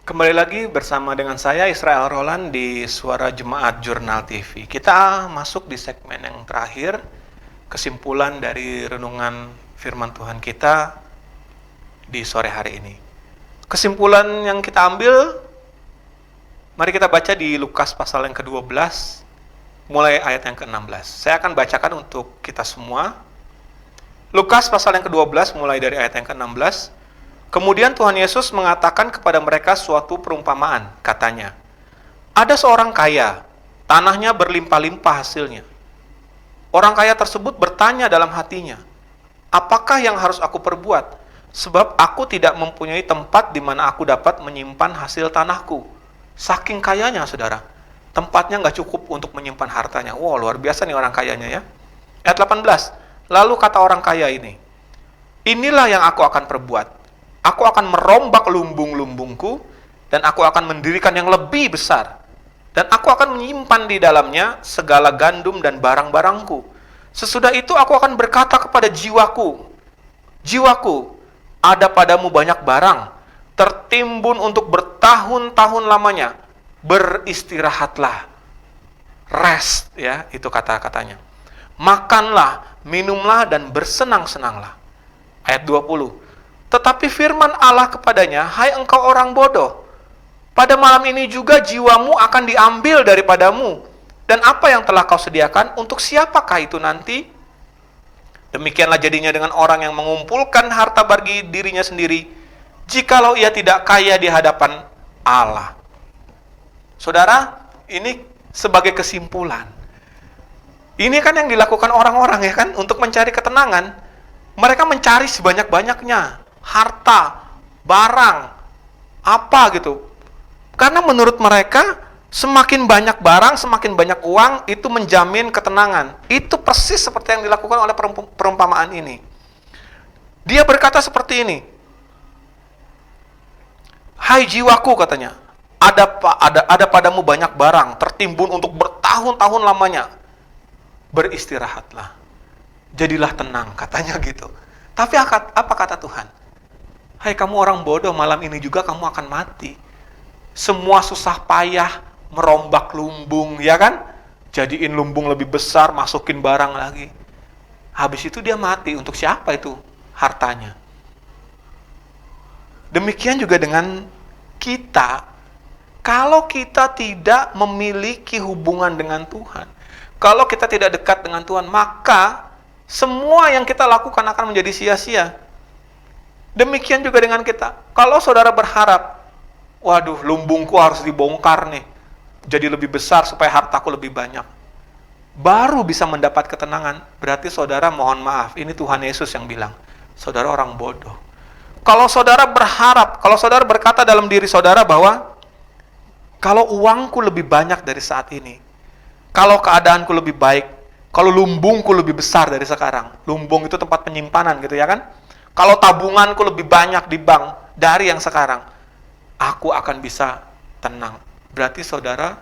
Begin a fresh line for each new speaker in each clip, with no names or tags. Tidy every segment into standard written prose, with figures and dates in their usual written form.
Kembali lagi bersama dengan saya Israel Roland di Suara Jemaat Jurnal TV. Kita masuk di segmen yang terakhir, kesimpulan dari renungan firman Tuhan kita di sore hari ini. Kesimpulan yang kita ambil, mari kita baca di Lukas pasal yang ke-12, mulai ayat yang ke-16. Saya akan bacakan untuk kita semua. Lukas pasal yang ke-12 mulai dari ayat yang ke-16. Kemudian Tuhan Yesus mengatakan kepada mereka suatu perumpamaan, katanya, ada seorang kaya, tanahnya berlimpah-limpah hasilnya. Orang kaya tersebut bertanya dalam hatinya, apakah yang harus aku perbuat? Sebab aku tidak mempunyai tempat di mana aku dapat menyimpan hasil tanahku. Saking kayanya, saudara. Tempatnya nggak cukup untuk menyimpan hartanya. Wow, luar biasa nih orang kayanya ya. Ayat 18, lalu kata orang kaya ini, inilah yang aku akan perbuat. Aku akan merombak lumbung-lumbungku, dan aku akan mendirikan yang lebih besar. Dan aku akan menyimpan di dalamnya segala gandum dan barang-barangku. Sesudah itu aku akan berkata kepada jiwaku, jiwaku, ada padamu banyak barang, tertimbun untuk bertahun-tahun lamanya. Beristirahatlah. Rest, ya, itu kata-katanya. Makanlah, minumlah, dan bersenang-senanglah. Ayat 20. Tetapi firman Allah kepadanya, hai engkau orang bodoh, pada malam ini juga jiwamu akan diambil daripadamu, dan apa yang telah kau sediakan, untuk siapakah itu nanti? Demikianlah jadinya dengan orang yang mengumpulkan harta bagi dirinya sendiri, jikalau ia tidak kaya di hadapan Allah. Saudara, ini sebagai kesimpulan. Ini kan yang dilakukan orang-orang ya kan, untuk mencari ketenangan. Mereka mencari sebanyak-banyaknya harta, barang, apa gitu. Karena menurut mereka, semakin banyak barang, semakin banyak uang, itu menjamin ketenangan. Itu persis seperti yang dilakukan oleh perumpamaan ini. Dia berkata seperti ini, hai jiwaku, katanya, ada padamu banyak barang, tertimbun untuk bertahun-tahun lamanya. Beristirahatlah, jadilah tenang, katanya gitu. Tapi apa kata Tuhan? Hai kamu orang bodoh, malam ini juga kamu akan mati. Semua susah payah merombak lumbung, ya kan? Jadiin lumbung lebih besar, masukin barang lagi. Habis itu dia mati. Untuk siapa itu hartanya? Demikian juga dengan kita. Kalau kita tidak memiliki hubungan dengan Tuhan, kalau kita tidak dekat dengan Tuhan, maka semua yang kita lakukan akan menjadi sia-sia. Demikian juga dengan kita. Kalau saudara berharap, waduh, lumbungku harus dibongkar nih, jadi lebih besar supaya hartaku lebih banyak, baru bisa mendapat ketenangan. Berarti saudara, mohon maaf, ini Tuhan Yesus yang bilang, saudara orang bodoh. Kalau saudara berharap, kalau saudara berkata dalam diri saudara bahwa, kalau uangku lebih banyak dari saat ini, kalau keadaanku lebih baik, kalau lumbungku lebih besar dari sekarang, lumbung itu tempat penyimpanan gitu ya kan? Kalau tabunganku lebih banyak di bank dari yang sekarang, aku akan bisa tenang. Berarti saudara,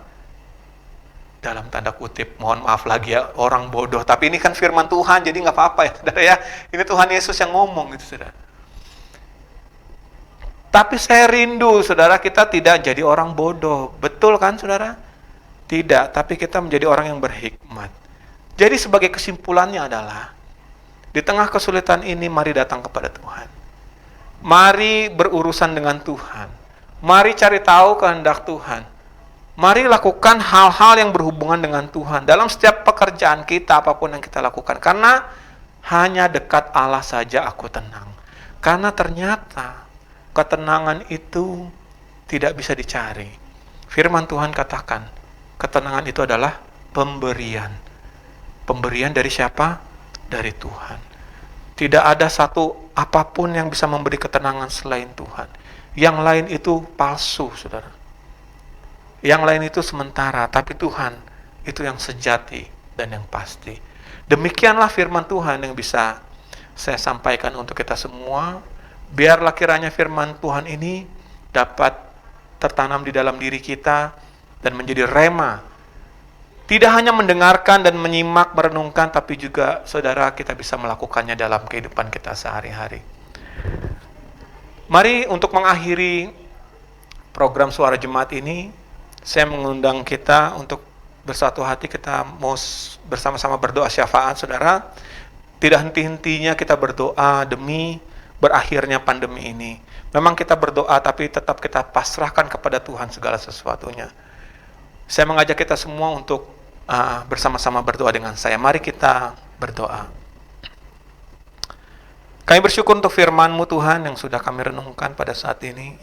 dalam tanda kutip, mohon maaf lagi ya, orang bodoh. Tapi ini kan firman Tuhan, jadi nggak apa-apa ya saudara ya. Ini Tuhan Yesus yang ngomong gitu saudara. Tapi saya rindu saudara, kita tidak jadi orang bodoh. Betul kan saudara? Tidak, tapi kita menjadi orang yang berhikmat. Jadi sebagai kesimpulannya adalah, di tengah kesulitan ini, mari datang kepada Tuhan. Mari berurusan dengan Tuhan. Mari cari tahu kehendak Tuhan. Mari lakukan hal-hal yang berhubungan dengan Tuhan dalam setiap pekerjaan kita, apapun yang kita lakukan. Karena hanya dekat Allah saja aku tenang. Karena ternyata ketenangan itu tidak bisa dicari. Firman Tuhan katakan, ketenangan itu adalah pemberian. Pemberian dari siapa? Dari Tuhan. Tidak ada satu apapun yang bisa memberi ketenangan selain Tuhan. Yang lain itu palsu, saudara. Yang lain itu sementara, tapi Tuhan itu yang sejati dan yang pasti. Demikianlah firman Tuhan yang bisa saya sampaikan untuk kita semua. Biarlah kiranya firman Tuhan ini dapat tertanam di dalam diri kita dan menjadi rema. Tidak hanya mendengarkan dan menyimak, merenungkan, tapi juga saudara kita bisa melakukannya dalam kehidupan kita sehari-hari. Mari untuk mengakhiri program Suara Jemaat ini, saya mengundang kita untuk bersatu hati, kita mau bersama-sama berdoa syafaat, saudara. Tidak henti-hentinya kita berdoa demi berakhirnya pandemi ini. Memang kita berdoa, tapi tetap kita pasrahkan kepada Tuhan segala sesuatunya. Saya mengajak kita semua untuk bersama-sama berdoa dengan saya. Mari kita berdoa. Kami bersyukur untuk firman-Mu Tuhan yang sudah kami renungkan pada saat ini.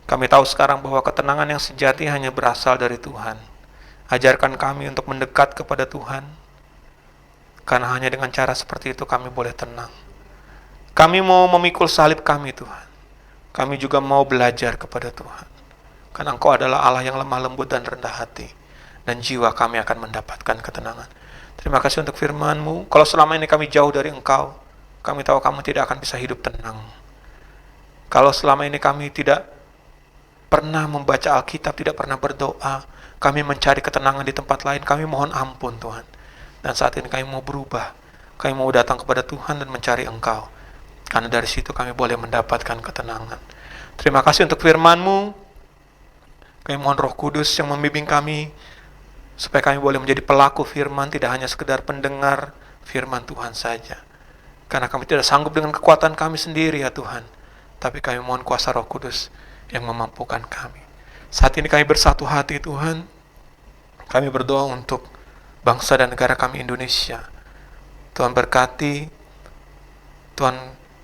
Kami tahu sekarang bahwa ketenangan yang sejati hanya berasal dari Tuhan. Ajarkan kami untuk mendekat kepada Tuhan, karena hanya dengan cara seperti itu kami boleh tenang. Kami mau memikul salib kami, Tuhan. Kami juga mau belajar kepada Tuhan, karena Engkau adalah Allah yang lemah lembut dan rendah hati, dan jiwa kami akan mendapatkan ketenangan. Terima kasih untuk firman-Mu. Kalau selama ini kami jauh dari Engkau, kami tahu kami tidak akan bisa hidup tenang. Kalau selama ini kami tidak pernah membaca Alkitab, tidak pernah berdoa, kami mencari ketenangan di tempat lain, kami mohon ampun Tuhan. Dan saat ini kami mau berubah, kami mau datang kepada Tuhan dan mencari Engkau, karena dari situ kami boleh mendapatkan ketenangan. Terima kasih untuk firman-Mu. Kami mohon Roh Kudus yang membimbing kami, supaya kami boleh menjadi pelaku firman, tidak hanya sekedar pendengar firman Tuhan saja. Karena kami tidak sanggup dengan kekuatan kami sendiri ya Tuhan, tapi kami mohon kuasa Roh Kudus yang memampukan kami. Saat ini kami bersatu hati Tuhan. Kami berdoa untuk bangsa dan negara kami Indonesia. Tuhan berkati, Tuhan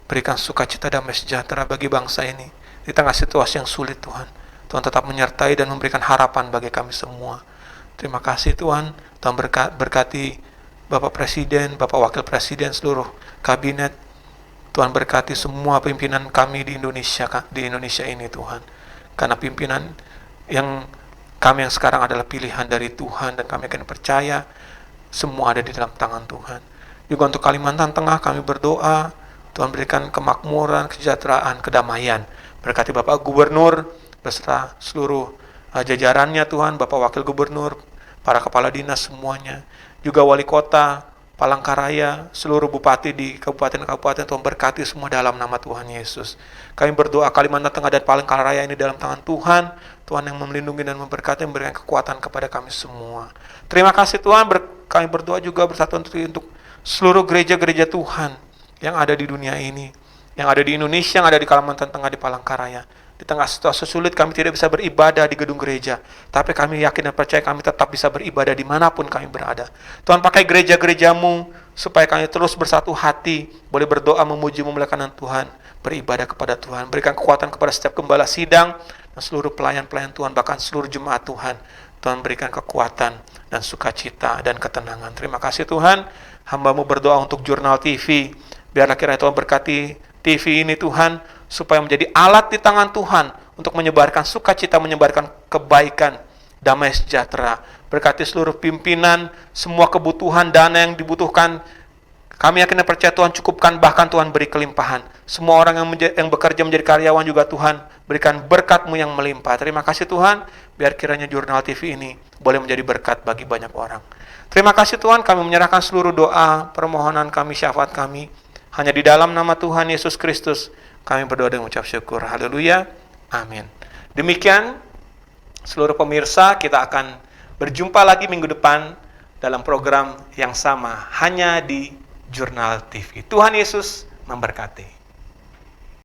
berikan sukacita damai sejahtera bagi bangsa ini. Di tengah situasi yang sulit Tuhan, Tuhan tetap menyertai dan memberikan harapan bagi kami semua. Terima kasih Tuhan. Tuhan berkati Bapak Presiden, Bapak Wakil Presiden, seluruh kabinet. Tuhan berkati semua pimpinan kami di Indonesia ini Tuhan. Karena pimpinan yang kami yang sekarang adalah pilihan dari Tuhan, dan kami akan percaya semua ada di dalam tangan Tuhan. Juga untuk Kalimantan Tengah kami berdoa, Tuhan berikan kemakmuran, kesejahteraan, kedamaian. Berkati Bapak Gubernur beserta seluruh jajarannya Tuhan, Bapak Wakil Gubernur, para kepala dinas semuanya, juga wali kota Palangkaraya, seluruh bupati di kabupaten-kabupaten, Tuhan berkati semua dalam nama Tuhan Yesus. Kami berdoa Kalimantan Tengah dan Palangkaraya ini dalam tangan Tuhan. Tuhan yang melindungi dan memberkati, memberikan kekuatan kepada kami semua. Terima kasih Tuhan. Kami berdoa juga bersatu untuk seluruh gereja-gereja Tuhan yang ada di dunia ini, yang ada di Indonesia, yang ada di Kalimantan Tengah, di Palangkaraya. Di tengah situasi sulit kami tidak bisa beribadah di gedung gereja, tapi kami yakin dan percaya kami tetap bisa beribadah dimanapun kami berada. Tuhan pakai gereja-gerejamu supaya kami terus bersatu hati, boleh berdoa, memuji, memuliakan Tuhan, beribadah kepada Tuhan. Berikan kekuatan kepada setiap gembala sidang dan seluruh pelayan-pelayan Tuhan, bahkan seluruh jemaat Tuhan. Tuhan berikan kekuatan dan sukacita dan ketenangan. Terima kasih Tuhan. Hamba-Mu berdoa untuk Jurnal TV. Biarlah kiranya Tuhan berkati TV ini Tuhan, supaya menjadi alat di tangan Tuhan untuk menyebarkan sukacita, menyebarkan kebaikan, damai sejahtera. Berkati seluruh pimpinan, semua kebutuhan dana yang dibutuhkan, kami yakin dan percaya Tuhan cukupkan, bahkan Tuhan beri kelimpahan. Semua orang yang bekerja menjadi karyawan juga Tuhan berikan berkat-Mu yang melimpah. Terima kasih Tuhan, biar kiranya Jurnal TV ini boleh menjadi berkat bagi banyak orang. Terima kasih Tuhan, kami menyerahkan seluruh doa, permohonan kami, syafaat kami, hanya di dalam nama Tuhan Yesus Kristus kami berdoa dan mengucap syukur. Haleluya. Amin. Demikian seluruh pemirsa, kita akan berjumpa lagi minggu depan dalam program yang sama hanya di Jurnal TV. Tuhan Yesus memberkati.